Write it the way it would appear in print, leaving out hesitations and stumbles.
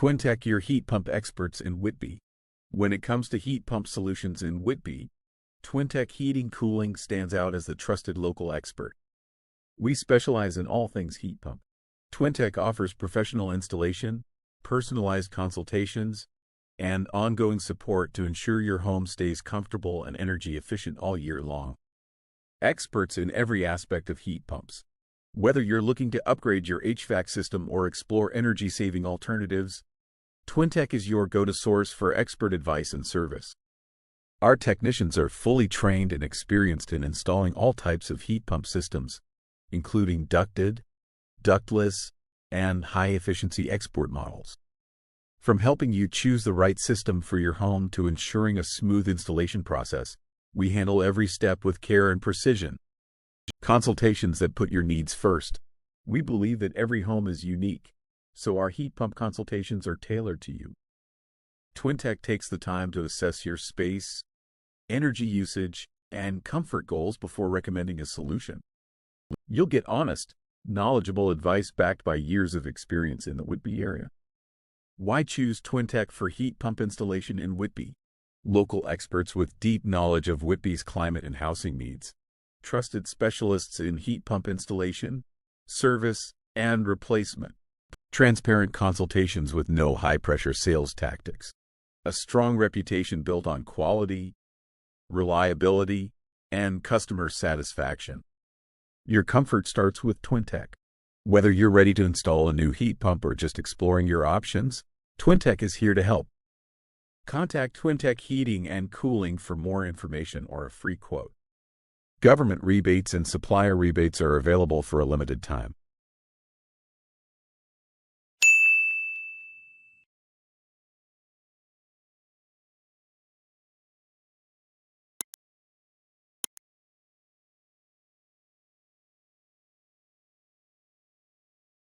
Twintech, your heat pump experts in Whitby. When it comes to heat pump solutions in Whitby, Twintech Heating Cooling stands out as the trusted local expert. We specialize in all things heat pump. Twintech offers professional installation, personalized consultations, and ongoing support to ensure your home stays comfortable and energy efficient all year long. Experts in every aspect of heat pumps. Whether you're looking to upgrade your HVAC system or explore energy-saving alternatives, Twintech is your go-to source for expert advice and service. Our technicians are fully trained and experienced in installing all types of heat pump systems, including ducted, ductless, and high-efficiency export models. From helping you choose the right system for your home to ensuring a smooth installation process, we handle every step with care and precision. Consultations that put your needs first. We believe that every home is unique, so our heat pump consultations are tailored to you. Twintech takes the time to assess your space, energy usage, and comfort goals before recommending a solution. You'll get honest, knowledgeable advice backed by years of experience in the Whitby area. Why choose Twintech for heat pump installation in Whitby? Local experts with deep knowledge of Whitby's climate and housing needs. Trusted specialists in heat pump installation, service, and replacement. Transparent consultations with no high-pressure sales tactics. A strong reputation built on quality, reliability, and customer satisfaction. Your comfort starts with Twintech. Whether you're ready to install a new heat pump or just exploring your options, Twintech is here to help. Contact Twintech Heating and Cooling for more information or a free quote. Government rebates and supplier rebates are available for a limited time.